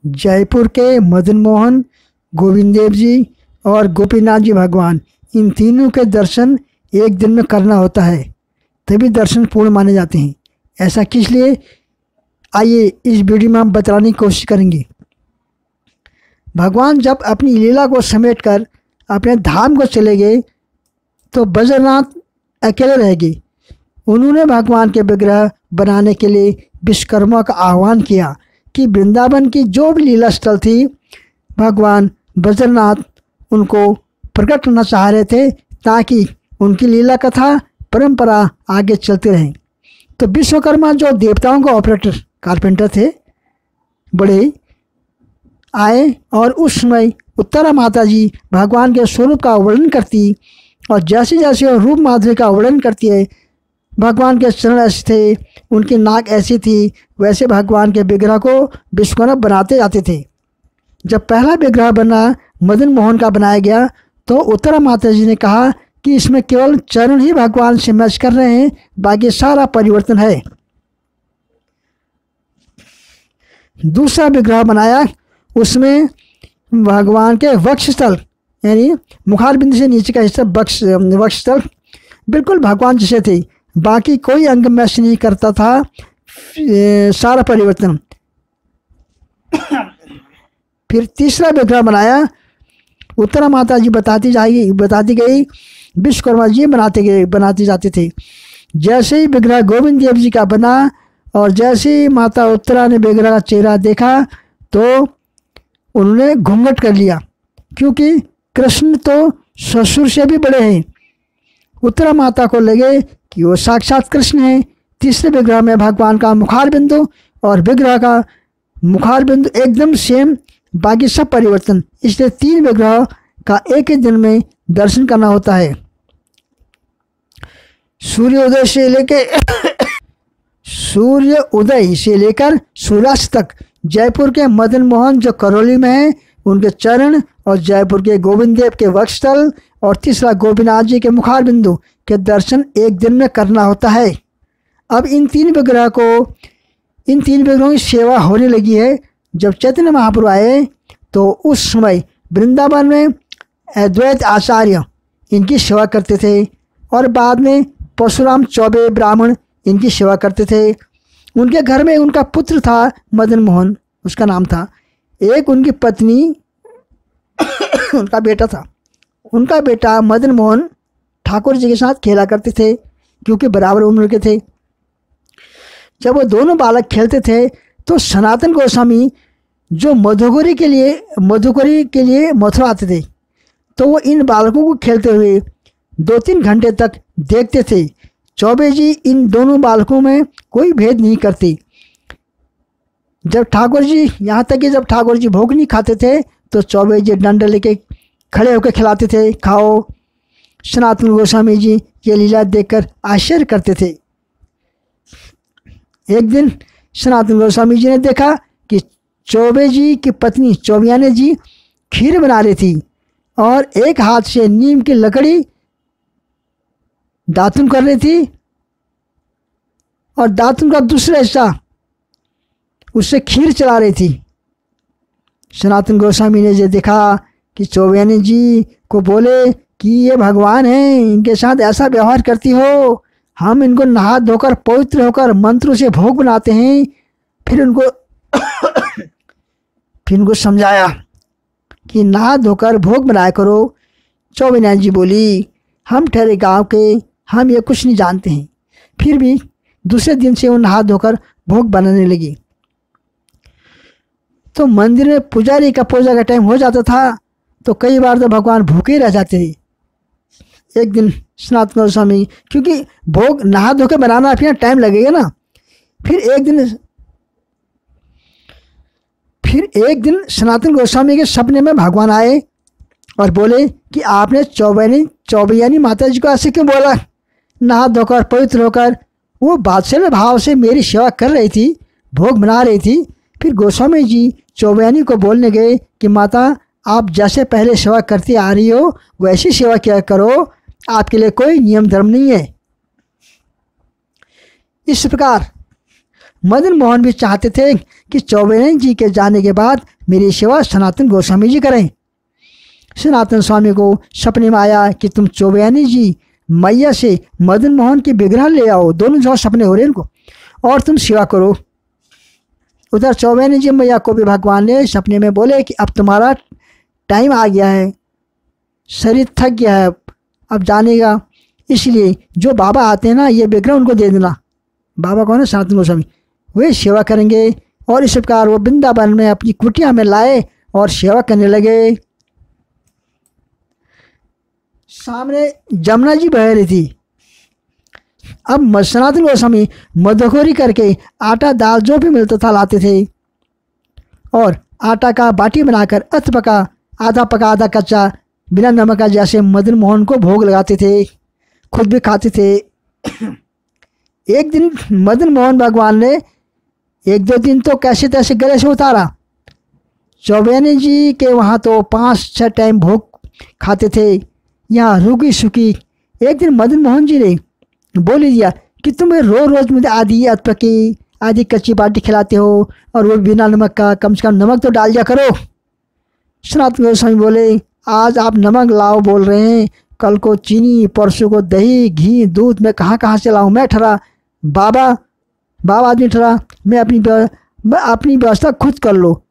जयपुर के मदन मोहन, गोविंद देव जी और गोपीनाथ जी भगवान, इन तीनों के दर्शन एक दिन में करना होता है, तभी दर्शन पूर्ण माने जाते हैं। ऐसा किस लिए, आइए इस वीडियो में हम बताने की कोशिश करेंगे। भगवान जब अपनी लीला को समेटकर अपने धाम को चले गए तो बद्रीनाथ अकेले रह गए। उन्होंने भगवान के विग्रह बनाने के लिए विश्वकर्मा का आह्वान किया कि वृंदावन की जो भी लीला स्थल थी, भगवान बद्रीनाथ उनको प्रकट करना चाह रहे थे ताकि उनकी लीला कथा परंपरा आगे चलती रहे। तो विश्वकर्मा जो देवताओं का ऑपरेटर कारपेंटर थे बड़े, आए और उस समय उत्तरा माता जी भगवान के स्वरूप का वर्णन करती और जैसे जैसे वो रूप माधुर्य का वर्णन करती है, भगवान के चरण ऐसे थे, उनकी नाक ऐसी थी, वैसे भगवान के विग्रह को विश्वकर्मा बनाते जाते थे। जब पहला विग्रह बना मदन मोहन का बनाया गया तो उत्तरा माता जी ने कहा कि इसमें केवल चरण ही भगवान से मैच कर रहे हैं, बाकी सारा परिवर्तन है। दूसरा विग्रह बनाया, उसमें भगवान के वक्षस्थल यानी मुखारबिंद से नीचे का हिस्सा वक्षस्थल बिल्कुल भगवान जैसे थे, बाकी कोई अंग मैच नहीं करता था, सारा परिवर्तन। फिर तीसरा विग्रह बनाया, उत्तरा माता जी बताती गई, विश्वकर्मा जी बनाते जाते थे। जैसे ही विग्रह गोविंद देव जी का बना और जैसे ही माता उत्तरा ने विग्रह का चेहरा देखा तो उन्होंने घूंघट कर लिया, क्योंकि कृष्ण तो ससुर से भी बड़े हैं। उत्तरा माता को लगे कि वो साक्षात कृष्ण हैं। तीसरे विग्रह में भगवान का मुखार बिंदु और विग्रह का मुखार बिंदु एकदम सेम, बाकी सब परिवर्तन। इसलिए तीन विग्रह का एक ही दिन में दर्शन करना होता है। सूर्योदय से लेकर सूर्यास्त तक जयपुर के मदन मोहन जो करौली में है उनके चरण, और जयपुर के गोविंद देव के वक्षस्थल, और तीसरा गोपीनाथ जी के मुखार बिंदु के दर्शन एक दिन में करना होता है। अब इन तीन विग्रहों की सेवा होने लगी है। जब चैतन्य महाप्रभु आए तो उस समय वृंदावन में अद्वैत आचार्य इनकी सेवा करते थे, और बाद में परशुराम चौबे ब्राह्मण इनकी सेवा करते थे। उनके घर में उनका पुत्र था मदन मोहन, उसका नाम था। एक उनकी पत्नी उनका बेटा था। उनका बेटा मदन मोहन ठाकुर जी के साथ खेला करते थे, क्योंकि बराबर उम्र के थे। जब वो दोनों बालक खेलते थे तो सनातन गोस्वामी जो मधुकरी के लिए मथुरा आते थे, तो वो इन बालकों को खेलते हुए 2-3 घंटे तक देखते थे। चौबे जी इन दोनों बालकों में कोई भेद नहीं करते। जब ठाकुर जी, यहाँ तक कि जब ठाकुर जी भोग नहीं खाते थे तो चौबे जी डंडा लेके खड़े होकर खिलाते थे, खाओ। सनातन गोस्वामी जी ये लीला देखकर आश्चर्य करते थे। एक दिन सनातन गोस्वामी जी ने देखा कि चौबे जी की पत्नी चौबियाने जी खीर बना रही थी और एक हाथ से नीम की लकड़ी दातुन कर रही थी और दातुन का दूसरा हिस्सा उससे खीर चला रही थी। सनातन गोस्वामी ने ये देखा कि चौबियाने जी को बोले कि ये भगवान हैं, इनके साथ ऐसा व्यवहार करती हो, हम इनको नहा धोकर पवित्र होकर मंत्रों से भोग बनाते हैं। फिर उनको समझाया कि नहा धोकर भोग बनाया करो। चौबियाने जी बोली, हम ठहरे गांव के, हम ये कुछ नहीं जानते हैं। फिर भी दूसरे दिन से वो नहा धोकर भोग बनाने लगी। तो मंदिर में पुजारी का पूजा का टाइम हो जाता था, तो कई बार तो भगवान भूखे रह जाते थे। एक दिन सनातन गोस्वामी, क्योंकि भोग नहा धोकर बनाना फिर टाइम लगेगा ना, फिर एक दिन सनातन गोस्वामी के सपने में भगवान आए और बोले कि आपने चौबियानी माता जी को ऐसे क्यों बोला, नहा धोकर पवित्र होकर। वो बादशाह भाव से मेरी सेवा कर रही थी, भोग बना रही थी। फिर गोस्वामी जी चौबियानी को बोलने गए कि माता, आप जैसे पहले सेवा करती आ रही हो वैसी सेवा किया करो, आपके लिए कोई नियम धर्म नहीं है। इस प्रकार मदन मोहन भी चाहते थे कि चौबेन जी के जाने के बाद मेरी सेवा सनातन गोस्वामी जी करें। सनातन स्वामी को सपने में आया कि तुम चौबेन जी मैया से मदन मोहन के विग्रह ले आओ, दोनों जो सपने हो रहे इनको, और तुम सेवा करो। उधर चौबेन जी मैया को भी भगवान ने सपने में बोले कि अब तुम्हारा टाइम आ गया है, शरीर थक गया है, अब जाने का, इसलिए जो बाबा आते हैं ना ये विग्रह उनको दे देना। बाबा कौन है? सनातन गोस्वामी। वे सेवा करेंगे। और इस प्रकार वो वृंदावन में अपनी कुटिया में लाए और सेवा करने लगे। सामने जमुना जी बह रही थी। अब सनातन गोस्वामी मदखोरी करके आटा दाल जो भी मिलता था लाते थे और आटा का बाटी बनाकर अथ पका आधा कच्चा बिना नमक का जैसे मदन मोहन को भोग लगाते थे, खुद भी खाते थे। एक दिन मदन मोहन भगवान ने 1-2 दिन तो कैसे तैसे गले से उतारा। चौबेन जी के वहाँ तो 5-6 टाइम भोग खाते थे, यहाँ रुकी सुखी। एक दिन मदन मोहन जी ने बोल दिया कि तुम्हें रोज मुझे आधी अधपकी आधी कच्ची बाटी खिलाते हो और वो बिना नमक का, कम से कम नमक तो डाल दिया करो। सनातन गोस्वामी बोले आज आप नमक लाओ बोल रहे हैं, कल को चीनी, परसों को दही घी दूध मैं कहाँ से लाऊं? मैं ठहरा बाबा आदमी ठहरा, मैं अपनी व्यवस्था खुद कर लो।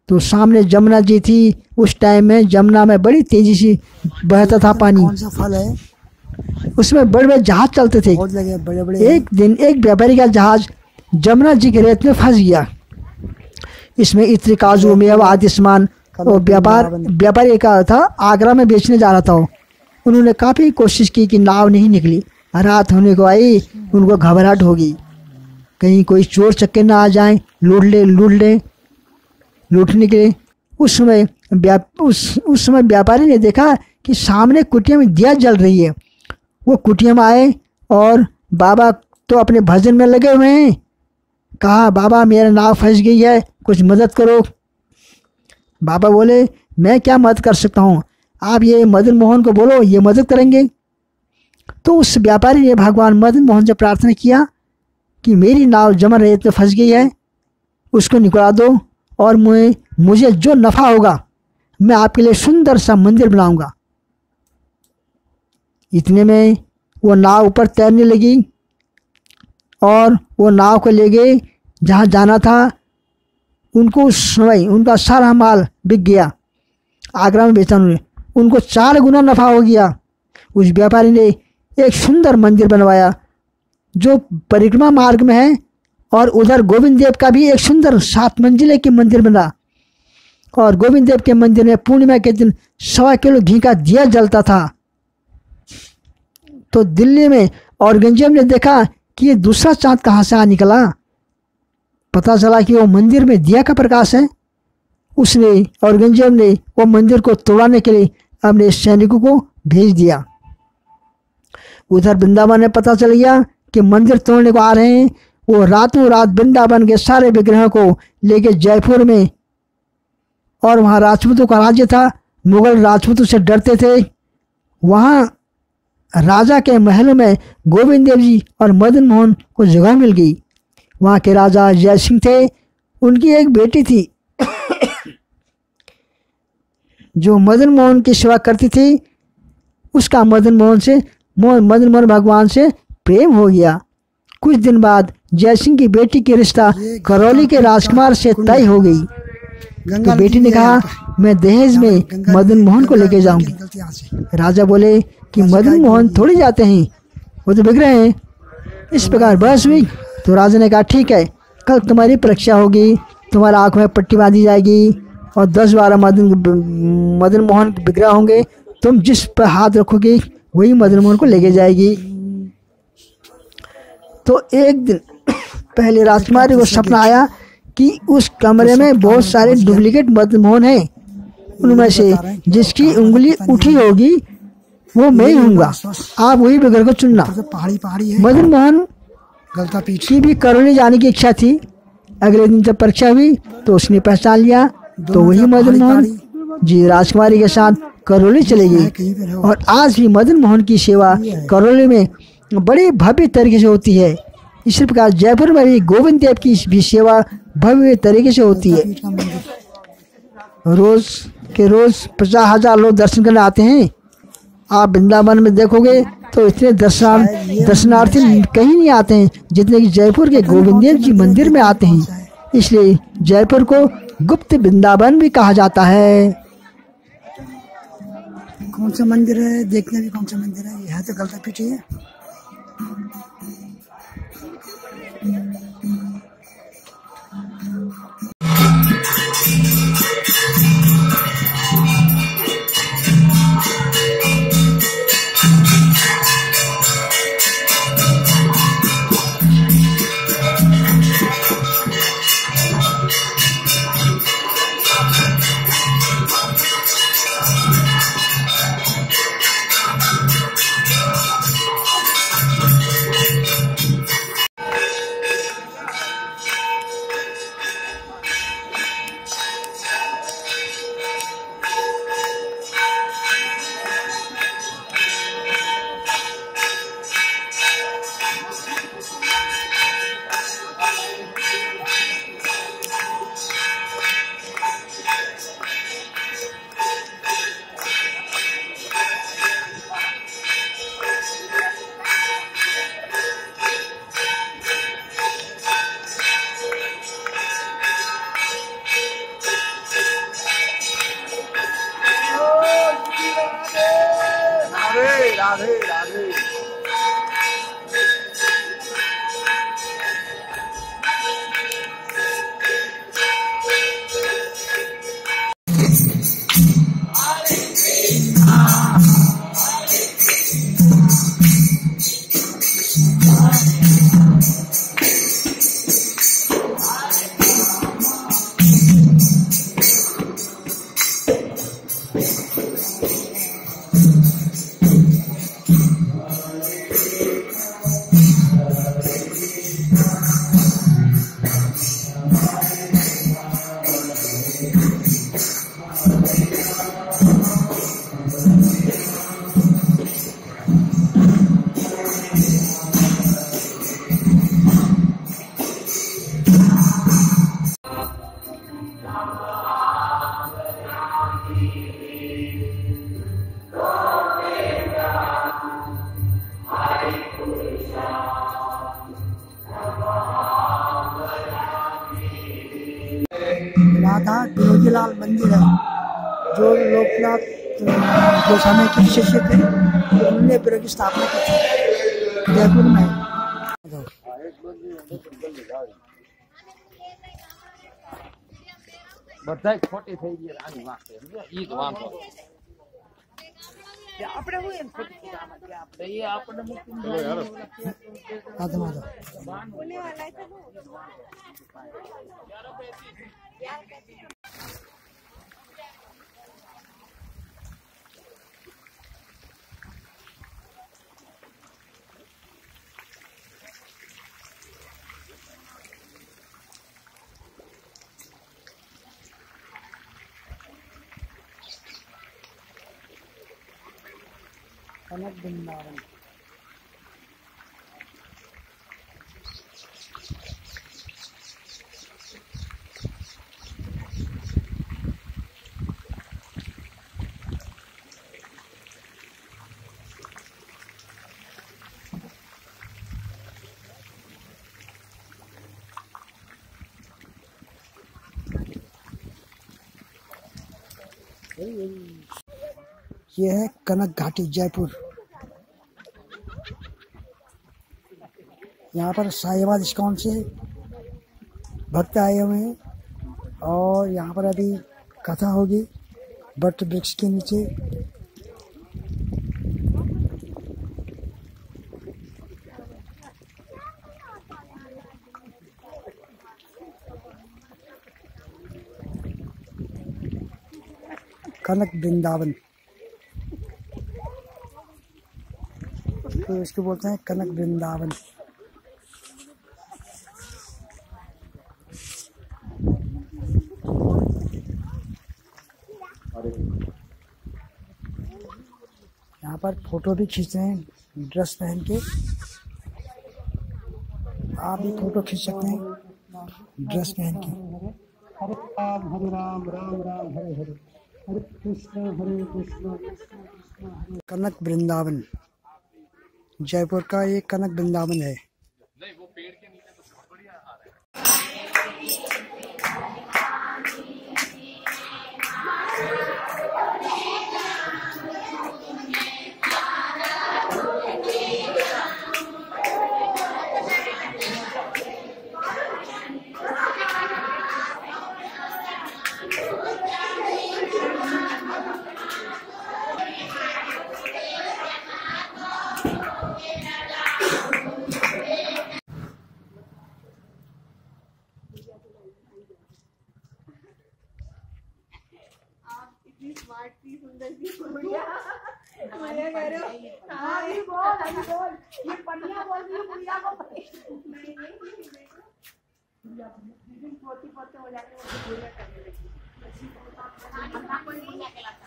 तो सामने जमुना जी थी। उस टाइम में जमुना में बड़ी तेजी से बहता था पानी। कौन सा फल है? उसमें बड़े बड़े जहाज चलते थे। बड़े एक दिन एक व्यापारी का जहाज जमुना जी के रेत में फंस गया। इसमें इत्र काजू मेवा आदि सामान और व्यापारी का था, आगरा में बेचने जा रहा था। उन्होंने काफ़ी कोशिश की कि नाव नहीं निकली। रात होने को आई, उनको घबराहट होगी कहीं कोई चोर चक्के ना आ जाए, लूटने के लिए। उस समय व्यापारी ने देखा कि सामने कुटिया में दिया जल रही है। वो कुटिया में आए और बाबा तो अपने भजन में लगे हुए हैं। कहा बाबा मेरा नाव फंस गई है, कुछ मदद करो। बाबा बोले मैं क्या मदद कर सकता हूँ, आप ये मदन मोहन को बोलो, ये मदद करेंगे। तो उस व्यापारी ने भगवान मदन मोहन से प्रार्थना किया कि मेरी नाव जमन रेत में फंस गई है, उसको निकला दो और मुझे जो नफ़ा होगा मैं आपके लिए सुंदर सा मंदिर बनाऊंगा। इतने में वो नाव ऊपर तैरने लगी और वो नाव को ले गए जहाँ जाना था। उनको उस समय उनका सारा माल बिक गया, आगरा में बेचा उन्होंने, उनको 4 गुना नफ़ा हो गया। उस व्यापारी ने एक सुंदर मंदिर बनवाया जो परिक्रमा मार्ग में है, और उधर गोविंद देव का भी एक सुंदर 7 मंजिले की मंदिर बना। और गोविंद देव के मंदिर में पूर्णिमा के दिन 1.25 किलो घी का दिया जलता था। तो दिल्ली में औरंगजेब ने देखा कि ये दूसरा चांद कहाँ से आ निकला। पता चला कि वो मंदिर में दिया का प्रकाश है। औरंगजेब ने वो मंदिर को तोड़ने के लिए अपने सैनिकों को भेज दिया। उधर वृंदावन में पता चल गया कि मंदिर तोड़ने को आ रहे हैं। वो रातों रात वृंदावन के सारे विग्रहों को लेके जयपुर में, और वहाँ राजपूतों का राज्य था, मुगल राजपूतों से डरते थे। वहाँ राजा के महल में गोविंद देव जी और मदन मोहन को जगह मिल गई। वहाँ के राजा जय सिंह थे, उनकी एक बेटी थी जो मदन मोहन की सेवा करती थी। उसका मदन मोहन भगवान से प्रेम हो गया। कुछ दिन बाद जय सिंह की बेटी की रिश्ता करौली के राजकुमार से तय हो गई। तो बेटी ने कहा मैं दहेज में मदन मोहन को लेके जाऊंगी। राजा बोले कि मदन मोहन थोड़ी जाते हैं, वो तो बिक रहे हैं। इस प्रकार बहस हुई। तो राजा ने कहा ठीक है, कल तुम्हारी परीक्षा होगी, तुम्हारा आँख में पट्टी बांधी जाएगी और 10-12 मदन मोहन विग्रह होंगे, तुम जिस पर हाथ रखोगे वही मदन मोहन को लेके जाएगी। तो एक दिन पहले राजकुमारी को सपना आया कि उस कमरे में बहुत सारे डुप्लीकेट मदन मोहन हैं। उनमें से जिसकी उंगली उठी होगी वो मैं ही हूँगा, आप वही विग्रह को चुनना। पहाड़ी है। मदन मोहन की भी करौली जाने की इच्छा थी। अगले दिन जब परीक्षा हुई तो उसने पहचान लिया, तो वही मदन मोहन जी राजकुमारी के साथ करौली चले गई। और आज भी मदन मोहन की सेवा करौली में बड़ी भव्य तरीके से होती है। इसी प्रकार जयपुर में भी गोविंद देव की भी सेवा भव्य तरीके से होती है। पीठ का मंदिर। रोज के रोज 50,000 लोग दर्शन करने आते हैं। आप वृंदावन में देखोगे तो इतने दर्शनार्थी कहीं नहीं आते हैं जितने कि जयपुर के गोविंद देव जी मंदिर में आते हैं। इसलिए जयपुर को गुप्त वृंदावन भी कहा जाता है। कौन सा मंदिर है, देखने भी कौन सा मंदिर है। यह तो गलता पीठ ही है। राधा विनोदीलाल मंदिर है जो लोकनाथ गोस्वामी के शिष्य थे, उन्होंने फिर की स्थापना की थी जयपुर में। બધા ખોટી થઈ ગઈ આની વાત છે ઈ જ વાંધો કે આપણે હોય ને ખોટી કે આપણે એ આપણે મુક્તિ आधे माधव कनक वृंदावन। ये है कनक घाटी जयपुर। यहाँ पर साहिवाद इस्कॉन से भक्त आए हुए हैं और यहाँ पर अभी कथा होगी वट वृक्ष के नीचे। कनक वृंदावन तो इसको बोलते हैं कनक वृंदावन। यहाँ पर फोटो भी खींचते हैं ड्रेस पहन के। आप भी फोटो खींच सकते हैं ड्रेस पहन के। हरे राम राम राम हरे हरे, हरे कृष्ण कृष्ण कृष्ण हरे। कनक वृंदावन जयपुर का एक कनक वृंदावन है। नहीं वो पेड़ के नीचे तो बहुत बढ़िया आ रहा है। सुंदर सी गुड़िया मुझे कह रहे हो हाँ ये बोल ये पनिया बोल रही है गुड़िया को नहीं पोती पोते हो जाते हैं गुड़िया करने लगी अपना कोई गुड़िया कहलाता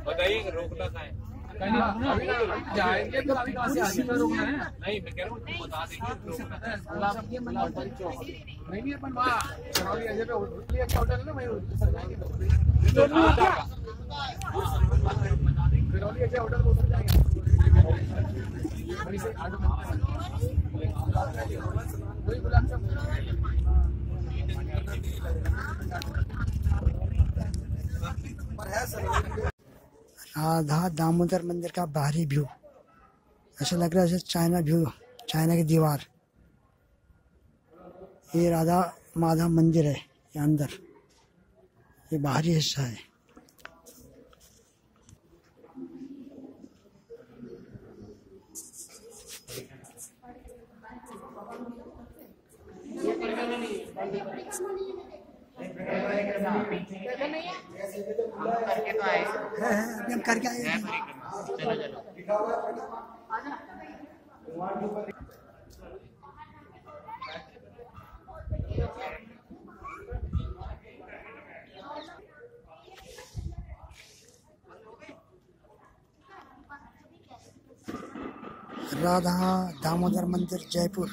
बताइए रोकना का है जाएंगे तो अभी कहाँ से आगे रोकना है। नहीं मैं कह रहा हूँ बता देंगे रोकना है। नहीं अपन वहाँ करौली अजय पे होटल है ना वहीं करौली अजय होटल में उतर जाएंगे। वही गुलाब जामुन राधा दामोदर मंदिर का बाहरी व्यू ऐसा लग रहा है जैसे चाइना व्यू, चाइना की दीवार। ये राधा माधव मंदिर है, ये अंदर ये बाहरी हिस्सा है। करके तो आए अभी हम करके आए हैं। राधा दामोदर मंदिर जयपुर।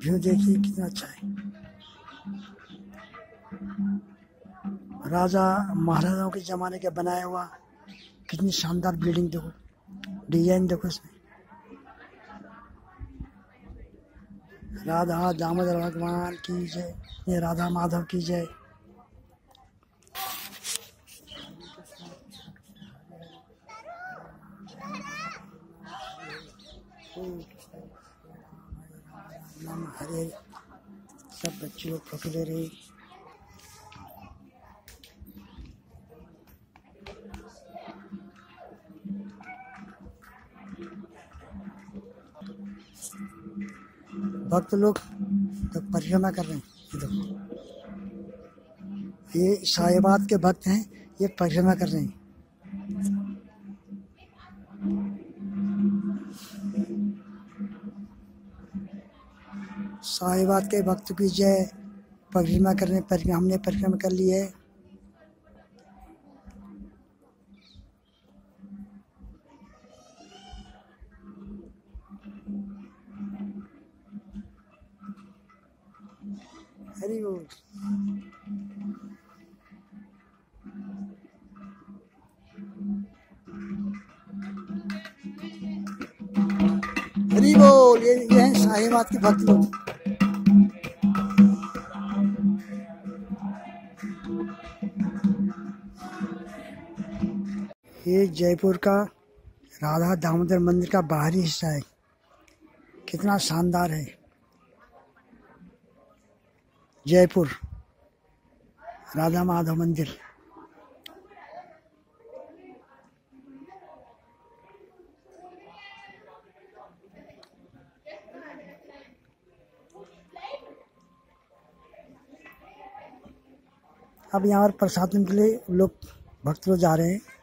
व्यू देखिए कितना अच्छा है। राजा महाराजाओं के ज़माने के बनाया हुआ कितनी शानदार बिल्डिंग देखो, डिजाइन देखो इसमें। राधा दामोदर भगवान की जय, ये राधा माधव की जय। नम हरे। सब बच्चे लोग फोटो ले रहे। भक्त लोग तो परिक्रमा कर रहे हैं। ये देखो, ये शाहीबाद के भक्त हैं, ये परिक्रमा कर रहे हैं। शाहीबाद के भक्त की जय। परिक्रमा करने हमने परिक्रमा कर ली है। हरि बोल। हरि बोल। ये हैं साहिबात के भक्त लोग। ये जयपुर का राधा दामोदर मंदिर का बाहरी हिस्सा है, कितना शानदार है। जयपुर राधा माधव मंदिर। अब यहाँ पर प्रसाद के लिए लोग भक्त लोग जा रहे हैं।